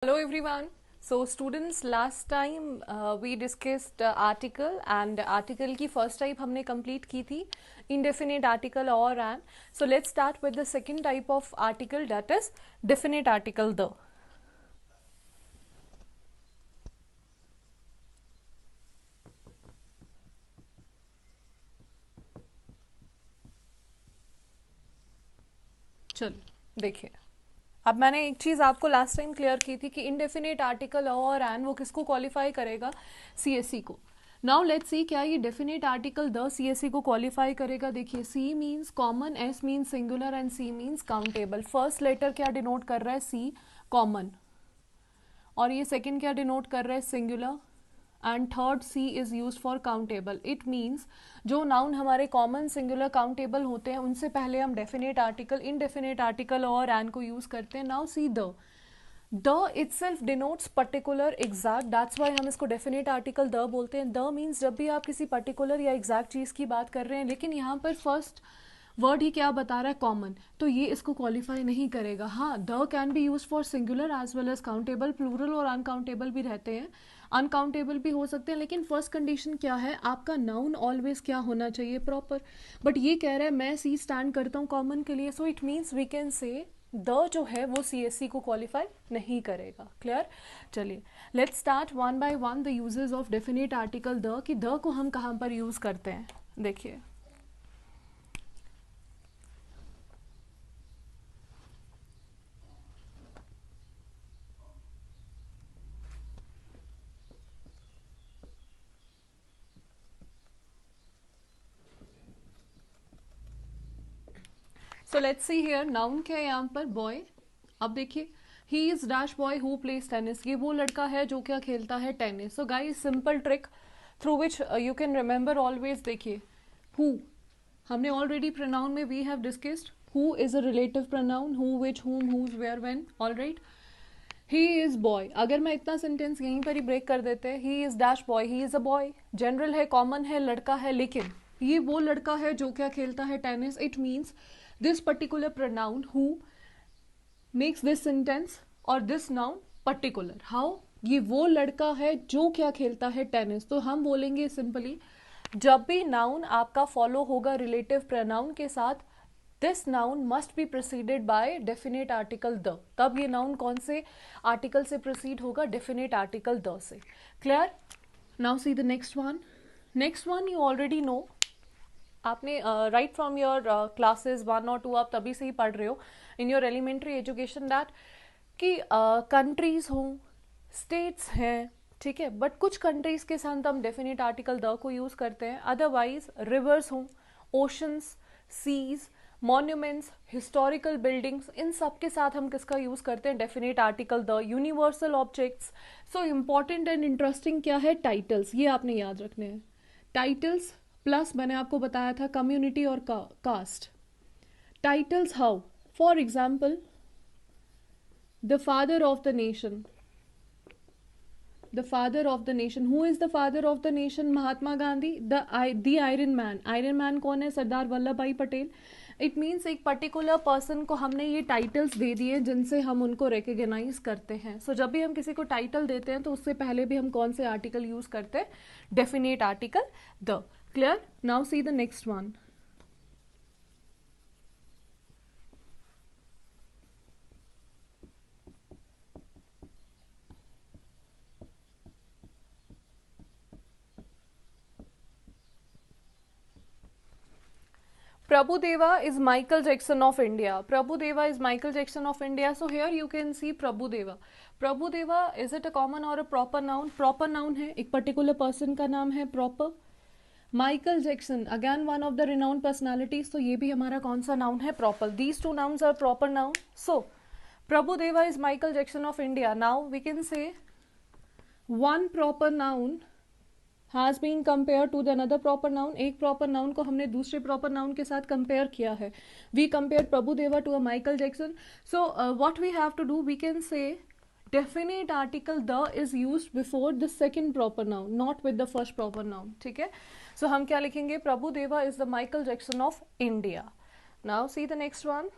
Hello everyone. So students, last time we discussed article and article की first type हमने complete की थी indefinite article or an. So let's start with the second type of article, that is definite article the. चलो देखिए, अब मैंने एक चीज़ आपको लास्ट टाइम क्लियर की थी कि इनडेफिनेट आर्टिकल और एन वो किसको क्वालिफाई करेगा, सीएससी को. नाउ लेट्स सी क्या ये डेफिनेट आर्टिकल द सीएससी को क्वालिफाई करेगा. देखिए, C means common, S means singular and C means countable. First letter क्या डिनोट कर रहा है, सी, कॉमन, और ये सेकेंड क्या डिनोट कर रहा है, singular, and third C is use for countable. It means जो नाउन हमारे कॉमन, सिंगुलर, काउंटेबल होते हैं उनसे पहले हम डेफिनेट आर्टिकल, इनडेफिनेट आर्टिकल और एन को यूज करते हैं. Now see the itself denotes particular, exact, that's why हम इसको डेफिनेट आर्टिकल द बोलते हैं. द मीन्स जब भी आप किसी पर्टिकुलर या एग्जैक्ट चीज़ की बात कर रहे हैं, लेकिन यहाँ पर फर्स्ट वर्ड ही क्या बता रहा है, कॉमन, तो ये इसको क्वालिफाई नहीं करेगा. हाँ, the can be use for singular as well as countable, plural और अनकाउंटेबल भी रहते हैं, अनकाउंटेबल भी हो सकते हैं, लेकिन फर्स्ट कंडीशन क्या है, आपका नाउन ऑलवेज क्या होना चाहिए, प्रॉपर. बट ये कह रहा है मैं सी स्टैंड करता हूँ कॉमन के लिए, so it means we can say the जो है वो सीएससी को क्वालिफाई नहीं करेगा. क्लियर. चलिए let's start one by one the uses of definite article the, कि द को हम कहाँ पर यूज करते हैं. देखिए, so let's see here, noun क्या है यहाँ पर, बॉय. अब देखिए, he is dash boy who plays tennis, ये वो लड़का है जो क्या खेलता है, tennis. So guys, simple trick through which you can remember always. देखिए, हु हमने ऑलरेडी प्रोनाउन में we have discussed, who is a relative pronoun, who, which, whom, whose, where, when. Alright, he is boy. अगर मैं इतना sentence यहीं पर ही break कर देते हैं, he is dash boy, he is a boy, general है, कॉमन है, लड़का है, लेकिन ये वो लड़का है जो क्या खेलता है, tennis. It means this particular pronoun who makes this sentence और दिस नाउन पर्टिकुलर. हाउ, ये वो लड़का है जो क्या खेलता है, टेनिस. तो हम बोलेंगे सिंपली, जब भी नाउन आपका फॉलो होगा रिलेटिव प्रोनाउन के साथ, this noun must be proceeded by definite article the. तब ये नाउन कौन से आर्टिकल से प्रोसीड होगा, डेफिनेट आर्टिकल द से. Clear. Now see the next one. Next one you already know, आपने राइट फ्रॉम योर क्लासेस 1 और 2 आप तभी से ही पढ़ रहे हो in your elementary education, that कि कंट्रीज हों, स्टेट्स हैं, ठीक है, बट कुछ कंट्रीज के साथ हम डेफिनेट आर्टिकल द को यूज करते हैं. अदरवाइज रिवर्स हों, oceans, seas, monuments, historical buildings, इन सब के साथ हम किसका यूज करते हैं, definite article the. Universal objects. So important and interesting क्या है, टाइटल्स, ये आपने याद रखने हैं. टाइटल्स प्लस मैंने आपको बताया था कम्युनिटी और caste. Titles how, for example, the father of the nation. The father of the nation, who is the father of the nation, Mahatma Gandhi. The iron man, iron man कौन है, Sardar Vallabhbhai Patel. It means एक particular person को हमने ये titles दे दिए जिनसे हम उनको रिकग्नाइज करते हैं. सो जब भी हम किसी को टाइटल देते हैं तो उससे पहले भी हम कौन से आर्टिकल यूज करते हैं, definite article the. Clear. Now see the next one. Prabhudeva is Michael Jackson of India. Prabhudeva is Michael Jackson of India. So here you can see Prabhudeva. Prabhudeva, is it a common or a proper noun? Proper noun है, एक particular person का नाम है, proper. Michael Jackson, again one of the renowned personalities. तो ये भी हमारा कौन सा noun है, proper. These two nouns are proper noun. So Prabhudeva is Michael Jackson of India. Now we can say one proper noun has been compare to the another proper noun. एक proper noun को हमने दूसरे proper noun के साथ compare किया है. We compare Prabhudeva to a Michael Jackson. So what we have to do, we can say definite article the is used before the second proper noun, not with the first proper noun. ठीक है. So हम क्या लिखेंगे, Prabhudeva is the Michael Jackson of India. Now see the next one.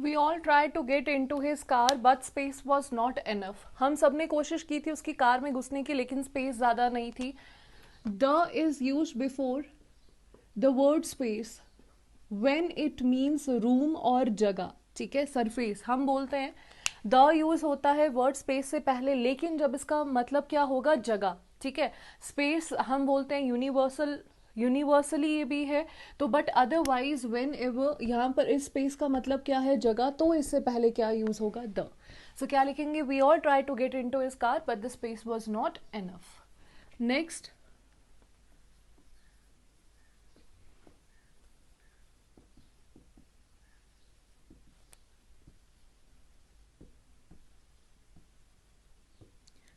We all tried to get into his car but space was not enough. हम सब ने कोशिश की थी उसकी कार में घुसने की, लेकिन स्पेस ज़्यादा नहीं थी. The is used before the word space when it means room और जगह. ठीक है, सरफेस हम बोलते हैं. द यूज होता है वर्ड स्पेस से पहले, लेकिन जब इसका मतलब क्या होगा, जगह. ठीक है, स्पेस हम बोलते हैं यूनिवर्सली ये भी है तो, बट अदरवाइज व्हेन एवर यहाँ पर इस स्पेस का मतलब क्या है, जगह, तो इससे पहले क्या यूज होगा, द. सो क्या लिखेंगे, we all try to get into his car but the space was not enough. Next,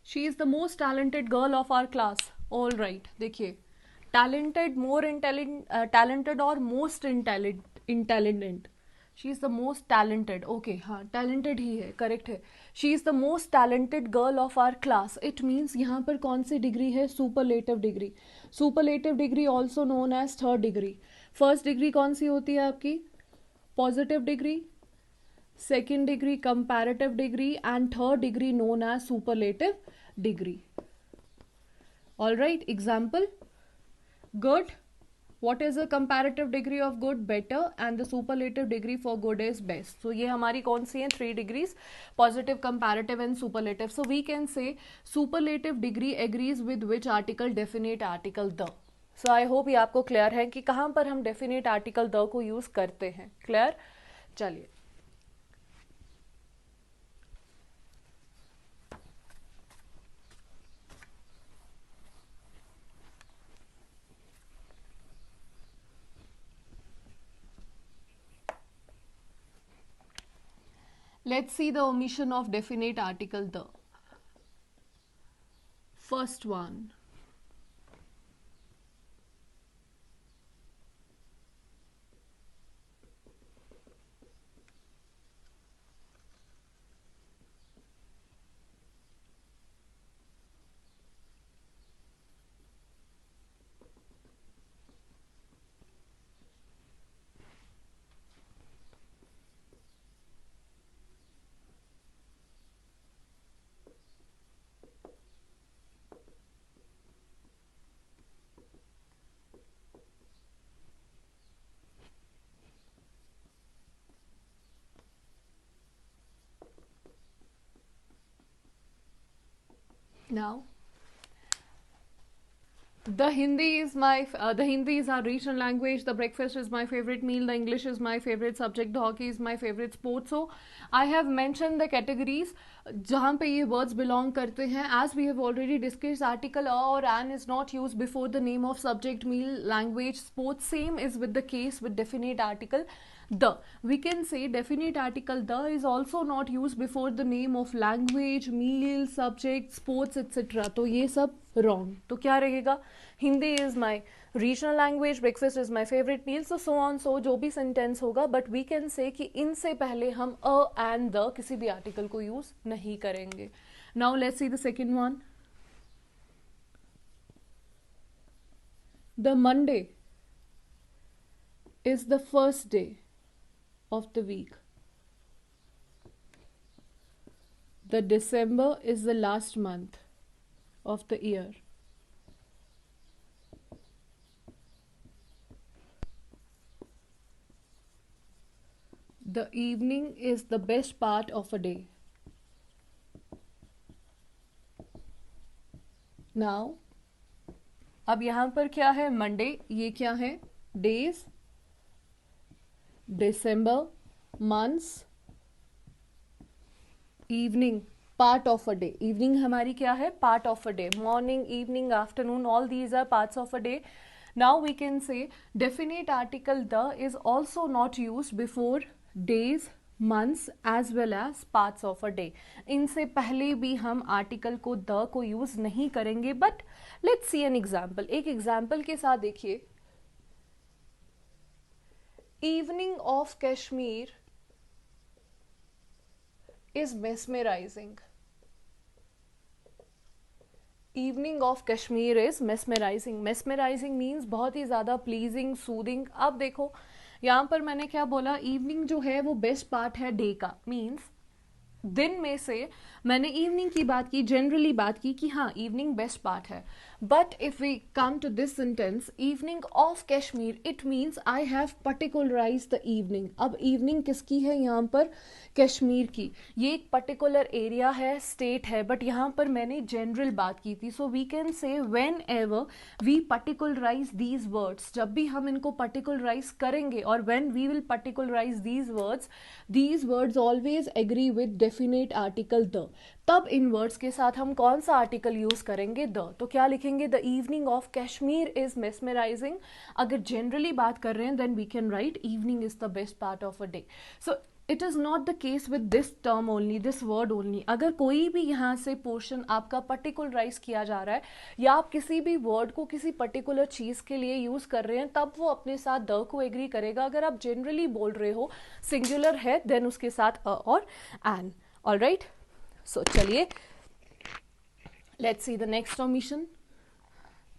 she is the most talented girl of our class. All right, देखिए टैलेंटेड, मोर टैलेंटेड और most intelligent. She is the most talented. Okay, हाँ talented ही है, correct है. She is the most talented girl of our class. It means यहाँ पर कौन सी डिग्री है, superlative degree. Superlative degree also known as third degree. First degree कौन सी होती है आपकी, positive degree. Second degree comparative degree and third degree known as superlative degree. All right, example, good. What is the comparative degree of good, better, and the superlative degree for good is best. So ये हमारी कौन सी हैं, 3 degrees, positive, comparative and superlative. So we can say superlative degree agrees with which article, definite article the. So I hope ये आपको clear है कि कहाँ पर हम definite article the को use करते हैं. Clear? चलिए, let's see the omission of definite article the. First one, now the Hindi is our regional language. The breakfast is my favorite meal. The English is my favorite subject. The hockey is my favorite sport. So I have mentioned the categories जहाँ पे ये words belong करते हैं. As we have already discussed, article a or an is not used before the name of subject, meal, language, sport. Same is with the case with definite article the. We can say definite article the is also not used before the name of language, meal, subject, sports, etc. तो ये सब wrong. तो क्या रहेगा, Hindi is my regional language, breakfast is my favorite meal, so on, so जो भी sentence होगा, but we can say कि इनसे पहले हम a and the किसी भी article को use नहीं करेंगे. Now let's see the second one. The Monday is the first day of the week. The December is the last month of the year. The evening is the best part of a day. Now, अब यहाँ पर क्या है, Monday, ये क्या है, days, December, months, evening, part of a day. Evening हमारी क्या है, part of a day. Morning, evening, afternoon, all these are parts of a day. Now we can say definite article the is also not used before days, months as well as parts of a day. इनसे पहले भी हम article को the को use नहीं करेंगे. But let's see an example. एक example के साथ देखिए, evening of Kashmir is mesmerising. Evening of Kashmir is mesmerising. Mesmerising means बहुत ही ज़्यादा प्लीजिंग, सूदिंग. अब देखो यहाँ पर मैंने क्या बोला, इवनिंग जो है वो बेस्ट पार्ट है डे का, मीन्स दिन में से मैंने इवनिंग की बात की, जनरली बात की कि हाँ इवनिंग बेस्ट पार्ट है. But if we come to this sentence, evening of Kashmir, it means I have particularise the evening. अब इवनिंग किसकी है यहाँ पर, कश्मीर की. ये एक पर्टिकुलर एरिया है, स्टेट है, बट यहाँ पर मैंने जनरल बात की थी. So we can say whenever we particularise these words, जब भी हम इनको पर्टिकुलराइज करेंगे, और when we will particularise these words always agree with definite article the. तब इन वर्ड्स के साथ हम कौन सा आर्टिकल यूज करेंगे, द. तो क्या लिखेंगे, the evening of Kashmir is mesmerising. अगर जनरली बात कर रहे हैं then we can write evening is the best part of a day. So it is not the case with this term only, this word only. अगर कोई भी यहाँ से पोर्शन आपका पर्टिकुलराइज किया जा रहा है, या आप किसी भी वर्ड को किसी पर्टिकुलर चीज के लिए यूज कर रहे हैं, तब वो अपने साथ द को एग्री करेगा. अगर आप जनरली बोल रहे हो, सिंगुलर है, देन उसके साथ अ और एन. ऑलराइट, सो चलिए let's see the next omission.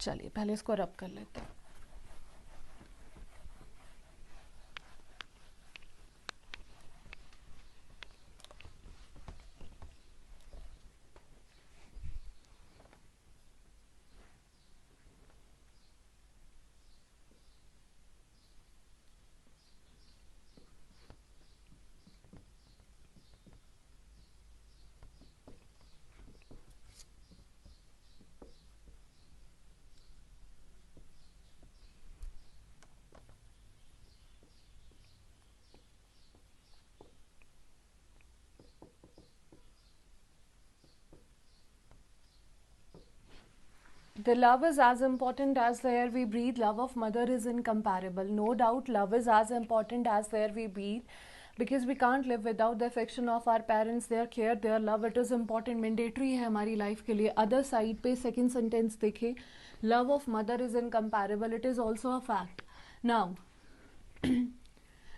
चलिए पहले इसको रब कर लेते हैं. The love is as important as the air we breathe. Love of mother is incomparable. No doubt, love is as important as the air we breathe, because we can't live without the affection of our parents, their care, their love. It is important, mandatory है हमारी life के लिए. Other side पे second sentence देखें, love of mother is incomparable. It is also a fact. Now,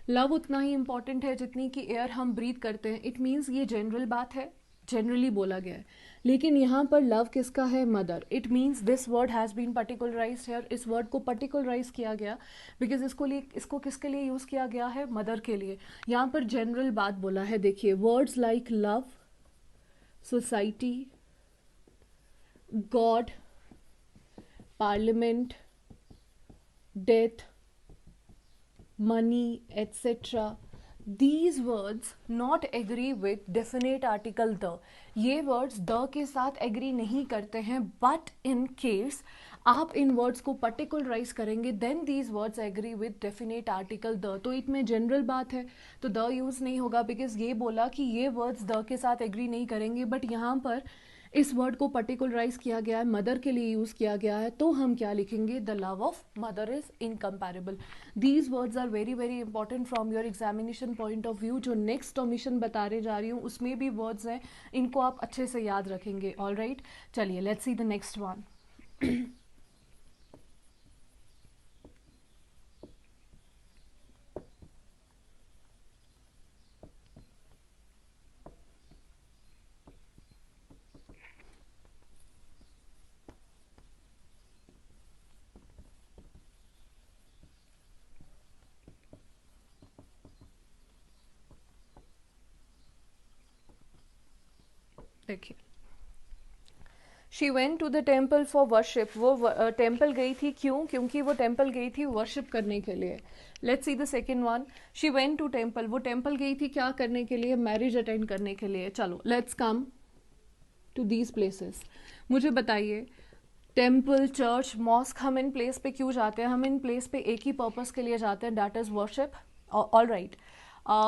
love उतना ही important है जितनी कि एयर हम ब्रीथ करते हैं. इट मीन्स ये जनरल बात है, जनरली बोला गया है. लेकिन यहाँ पर लव किसका है, mother. It means this word has been particularised here. इस वर्ड को पर्टिकुलराइज किया गया बिकॉज इसको किसके लिए यूज़ किया गया है, मदर के लिए. यहाँ पर जनरल बात बोला है. देखिए words like love, society, God, parliament, death, money, etc. These words not agree with definite article the. ये words the के साथ agree नहीं करते हैं, but in case आप इन words को particularize करेंगे then these words agree with definite article the. तो इसमें general बात है तो the use नहीं होगा, because ये बोला कि ये words the के साथ agree नहीं करेंगे, but यहाँ पर इस वर्ड को पर्टिकुलराइज किया गया है, मदर के लिए यूज किया गया है, तो हम क्या लिखेंगे, the love of mother is incomparable. These words are very very important from your examination point of view. जो नेक्स्ट ओमिशन बताने जा रही हूँ उसमें भी वर्ड्स हैं, इनको आप अच्छे से याद रखेंगे. ऑल राइट, चलिए let's see the next one. देखिए, she went to the temple for worship. वो टेम्पल गई थी, क्यों, क्योंकि वो टेम्पल गई थी वर्शिप करने के लिए. Let's see the second one. She went to temple, वो टेम्पल गई थी क्या करने के लिए, मैरिज अटेंड करने के लिए. चलो let's come to these places. मुझे बताइए, टेम्पल, चर्च, मॉस्क, हम इन प्लेस पे क्यों जाते हैं, हम इन प्लेस पे एक ही पर्पस के लिए जाते हैं, that is worship. All right.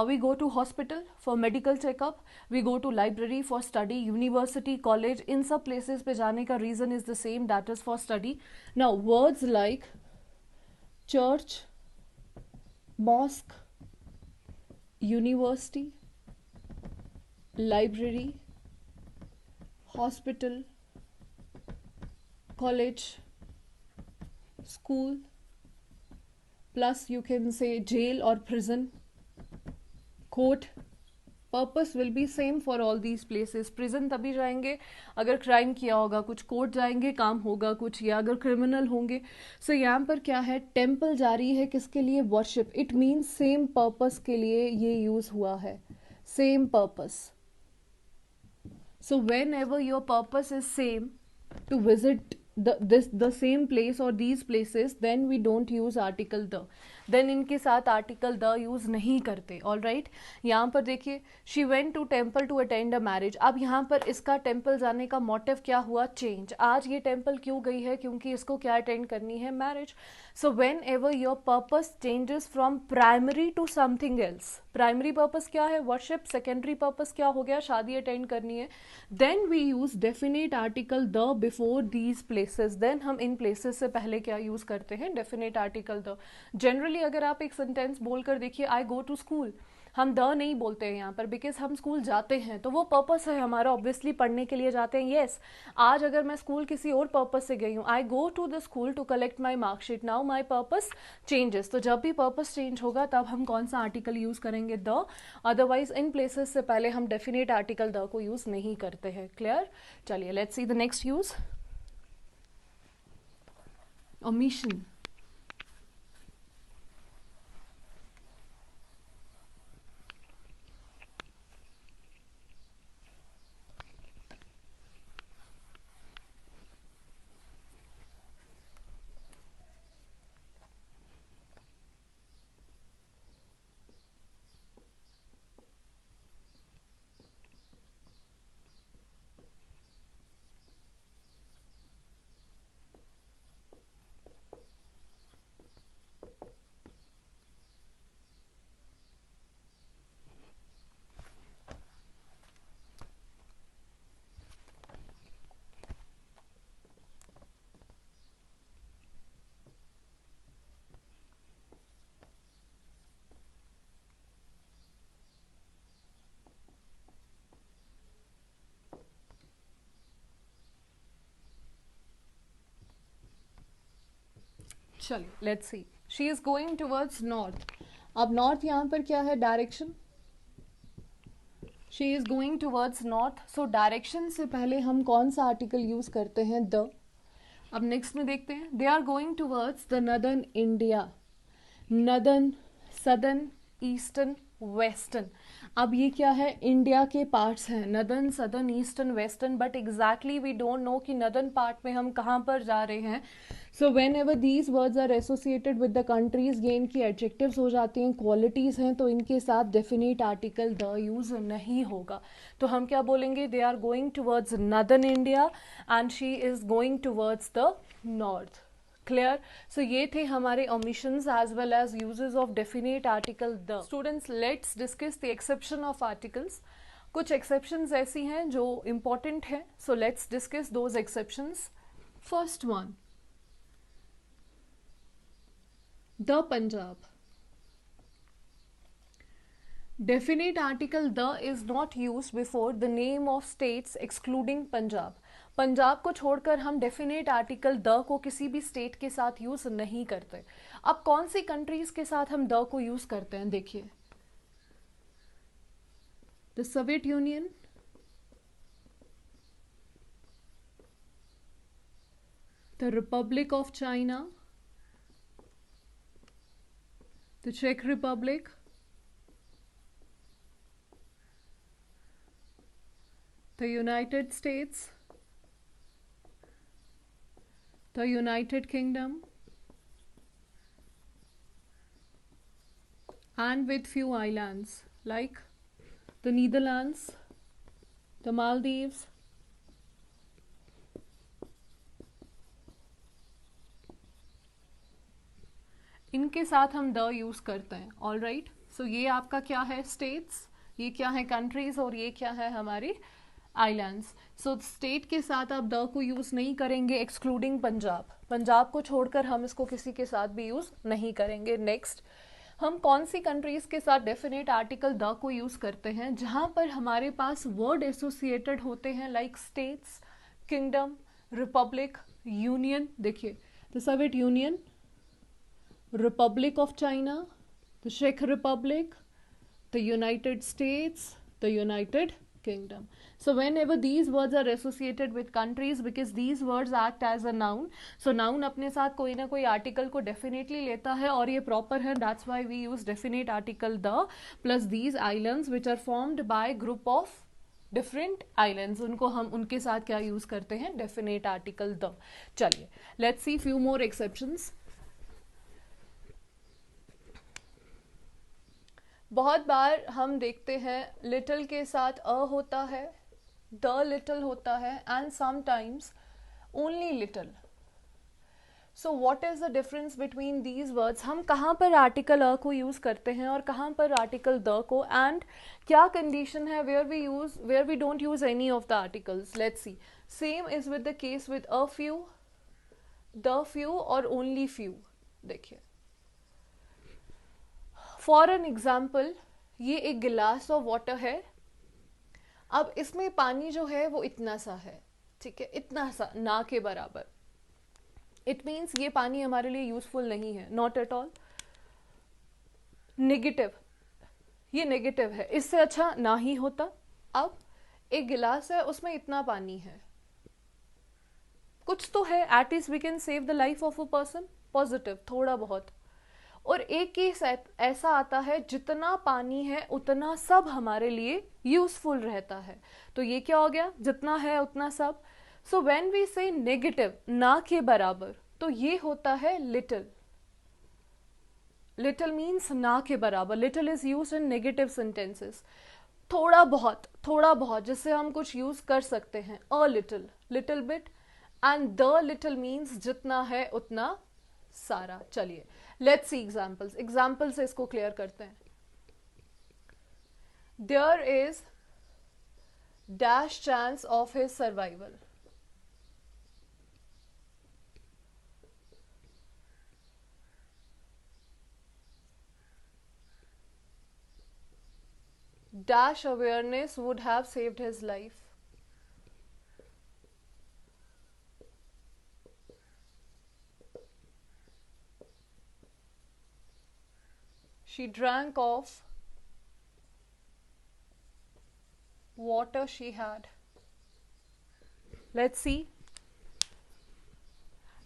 We go to hospital for medical checkup, we go to library for study, university, college, इन सब places पे जाने का reason is the same, that is for study. Now words like church, mosque, university, library, hospital, college, school, plus you can say jail or prison, court, purpose will be same for all these places. Prison तभी जाएंगे अगर crime किया होगा कुछ, court जाएंगे काम होगा कुछ, या अगर क्रिमिनल होंगे. सो यहाँ पर क्या है, टेम्पल जा रही है किसके लिए, worship. It means same purpose के लिए ये यूज हुआ है, same purpose. So whenever your purpose is same, to visit the same place or these places, then we don't use article the. Then इनके साथ article the use नहीं करते. All right. यहाँ पर देखिए, she went to temple to attend a marriage. अब यहाँ पर इसका temple जाने का motive क्या हुआ, change. आज ये temple क्यों गई है, क्योंकि इसको क्या attend करनी है, marriage. So whenever your purpose changes from primary to something else, primary purpose क्या है, वर्शिप. सेकेंडरी पर्पस क्या हो गया, शादी अटेंड करनी है. Then we use definite article the before these places. Then हम इन प्लेसेस से पहले क्या यूज करते हैं, डेफिनेट आर्टिकल द. जनरली अगर आप एक सेंटेंस बोलकर देखिए, आई गो टू स्कूल, हम द नहीं बोलते हैं यहाँ पर, बिकॉज हम स्कूल जाते हैं, तो वो पर्पस है हमारा, ऑब्वियसली पढ़ने के लिए जाते हैं. येस, आज अगर मैं स्कूल किसी और पर्पस से गई हूँ, I go to the school to collect my marksheet, now my purpose changes. तो जब भी पर्पस चेंज होगा तब हम कौन सा आर्टिकल यूज करेंगे, द. अदरवाइज इन प्लेसेस से पहले हम डेफिनेट आर्टिकल द को यूज नहीं करते हैं. क्लियर. चलिए let's see the next use, omission. चलिए let's see, she is going towards north. अब नॉर्थ यहाँ पर क्या है, direction. She is going towards north. So direction से पहले हम कौन सा आर्टिकल यूज करते हैं, द. अब नेक्स्ट में देखते हैं, they are going towards the northern India. Northern, southern, eastern, western. अब ये क्या है, इंडिया के पार्ट्स हैं, northern, southern, eastern, western, but exactly we don't know कि नदर्न पार्ट में हम कहाँ पर जा रहे हैं. So whenever these words are associated with the countries, ये इनकी एडजेक्टिव्स हो जाती हैं, क्वालिटीज़ हैं, तो इनके साथ डेफिनेट आर्टिकल द यूज नहीं होगा. तो हम क्या बोलेंगे, they are going towards northern India and she is going towards the north. Clear. So ये थे हमारे omissions as well as uses of definite article the. Students, let's discuss the exception of articles. कुछ exceptions ऐसी हैं जो important हैं, so let's discuss those exceptions. First one, the Punjab. Definite article the is not used before the name of states excluding Punjab. Punjab को छोड़कर हम definite article the को किसी भी स्टेट के साथ यूज नहीं करते. अब कौन सी कंट्रीज के साथ हम द को यूज करते हैं, देखिए, the Soviet union, the republic of China, the चेक Republic, the United States, the United Kingdom, and with few islands like the Netherlands, the Maldives, इनके साथ हम द यूज करते हैं. All right. सो ये आपका क्या है, स्टेट्स, ये क्या है, कंट्रीज, और ये क्या है, हमारी आइलैंड्स. सो स्टेट के साथ आप द को यूज नहीं करेंगे एक्सक्लूडिंग पंजाब. पंजाब को छोड़कर हम इसको किसी के साथ भी यूज नहीं करेंगे. नेक्स्ट, हम कौन सी कंट्रीज के साथ डेफिनेट आर्टिकल द को यूज करते हैं, जहां पर हमारे पास वर्ड एसोसिएटेड होते हैं like states, kingdom, republic, union. देखिए, the Soviet Union, Republic of China, the चेक Republic, the United States, the United Kingdom. So whenever these words are associated with countries, because these words act as a noun, so noun अपने साथ कोई ना कोई article को definitely लेता है और ये proper है, that's why we use definite article the plus these islands which are formed by group of different islands, उनको हम उनके साथ क्या use करते हैं, definite article the. चलिए let's see few more exceptions. बहुत बार हम देखते हैं लिटिल के साथ अ होता है, द लिटिल होता है and sometimes only little. So what is the difference between these words? हम कहाँ पर आर्टिकल अ को यूज करते हैं और कहाँ पर आर्टिकल द को, एंड क्या कंडीशन है where we don't use any of the articles. Let's see. Same is with the case with a few, the few और ओनली फ्यू. देखिए फॉर एन एग्जाम्पल, ये एक गिलास ऑफ वाटर है. अब इसमें पानी जो है वो इतना सा है, ठीक है, इतना सा, ना के बराबर. इट मीन्स ये पानी हमारे लिए यूजफुल नहीं है, नॉट एट ऑल. नेगेटिव, ये नेगेटिव है, इससे अच्छा ना ही होता. अब एक गिलास है, उसमें इतना पानी है, कुछ तो है, at least we can save the life of a person. Positive, थोड़ा बहुत. और एक केस ऐसा आता है जितना पानी है उतना सब हमारे लिए यूजफुल रहता है. तो ये क्या हो गया, जितना है उतना सब. सो व्हेन वी से नेगेटिव, ना के बराबर, तो ये होता है लिटिल. लिटिल मीन्स ना के बराबर. Little is used in negative sentences. थोड़ा बहुत जिससे हम कुछ यूज कर सकते हैं. A little, little bit, and the little means जितना है उतना सारा. चलिए लेट्स सी एग्जाम्पल्स. एग्जाम्पल से इसको क्लियर करते हैं. There is dash chance of his survival. Dash awareness would have saved his life. She drank of water she had. Let's see.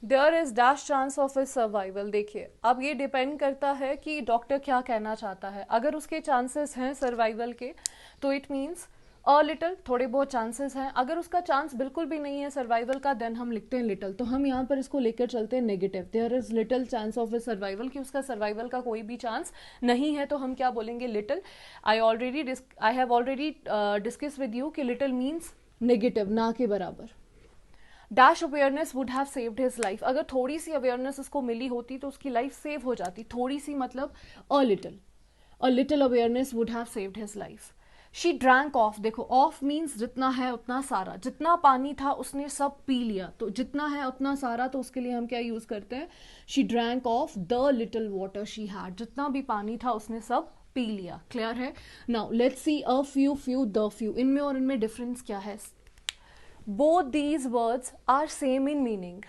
There is dash chance of his survival. देखिए अब ये depend करता है कि doctor क्या कहना चाहता है. अगर उसके चांसेस हैं सर्वाइवल के तो इट मीन्स अ लिटिल, थोड़े बहुत चांसेस हैं. अगर उसका चांस बिल्कुल भी नहीं है सर्वाइवल का, देन हम लिखते हैं लिटिल. तो हम यहाँ पर इसको लेकर चलते हैं negative. There is little chance of his survival, कि उसका सर्वाइवल का कोई भी चांस नहीं है, तो हम क्या बोलेंगे, little. I have already discuss with you कि लिटिल मीन्स नेगेटिव, ना के बराबर. Dash awareness would have saved his life. अगर थोड़ी सी अवेयरनेस उसको मिली होती तो उसकी लाइफ सेव हो जाती. थोड़ी सी मतलब a little awareness would have saved his life. She drank of, देखो ऑफ मीन्स जितना है उतना सारा. जितना पानी था उसने सब पी लिया, तो जितना है उतना सारा, तो उसके लिए हम क्या यूज करते हैं, she drank of the little water she had. जितना भी पानी था उसने सब पी लिया. क्लियर है. Now let's see a few, few, the few. इनमें और इनमें डिफरेंस क्या है? Both these words are same in meaning.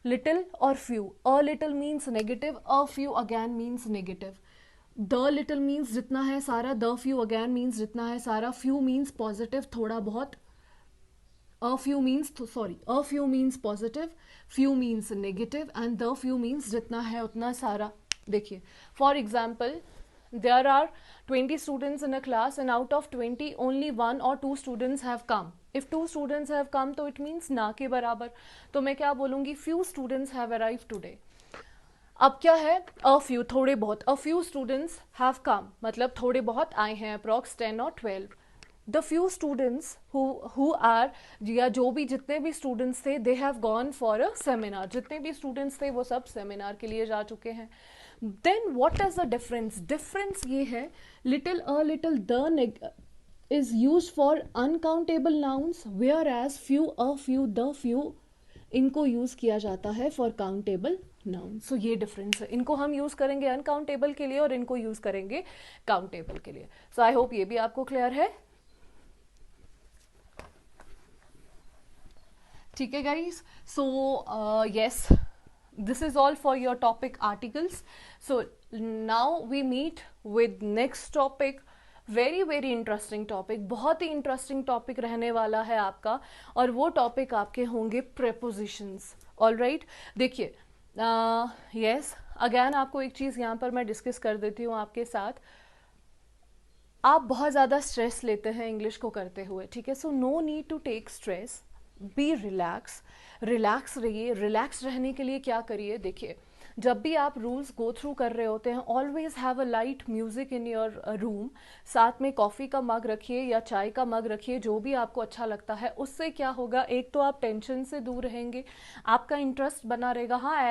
Little or few. A little means negative, a few again means negative. The little means जितना है सारा, the few again means जितना है सारा. Few means positive, थोड़ा बहुत. A few means positive, few means negative, and the few means जितना है उतना सारा. देखिए for example, there are 20 students in a class and out of 20 only 1 or 2 students have come. If 2 students have come तो it means ना के बराबर. तो मैं क्या बोलूँगी, few students have arrived today. अब क्या है, a few, थोड़े बहुत. A few students have come मतलब थोड़े बहुत आए हैं, approx 10 or 12. The few students who are, या जो भी जितने भी students थे, they have gone for a seminar. जितने भी students थे वो सब सेमिनार के लिए जा चुके हैं. Then what is the difference? Difference ये है, little, a little, the is used for uncountable nouns, whereas few, a few, the few इनको यूज किया जाता है फॉर काउंटेबल नाउन. सो ये डिफरेंस है. इनको हम यूज करेंगे अनकाउंटेबल के लिए और इनको यूज करेंगे काउंटेबल के लिए. सो आई होप ये भी आपको क्लियर है. ठीक है guys. So yes, this is all for your topic articles. So now we meet with next topic very very interesting topic, बहुत ही इंटरेस्टिंग टॉपिक रहने वाला है आपका, और वो टॉपिक आपके होंगे प्रेपोजिशंस। ऑल राइट, देखिए यस, अगैन आपको एक चीज़ यहाँ पर मैं डिस्कस कर देती हूँ आपके साथ। आप बहुत ज़्यादा स्ट्रेस लेते हैं इंग्लिश को करते हुए, ठीक है, so no need to take stress, be relax, relax रहिए। रिलैक्स रहने के लिए क्या करिए, देखिए जब भी आप रूल्स गो थ्रू कर रहे होते हैं, always have a light music in your room, साथ में कॉफ़ी का मग रखिए या चाय का मग रखिए, जो भी आपको अच्छा लगता है। उससे क्या होगा, एक तो आप टेंशन से दूर रहेंगे, आपका इंटरेस्ट बना रहेगा। हाँ,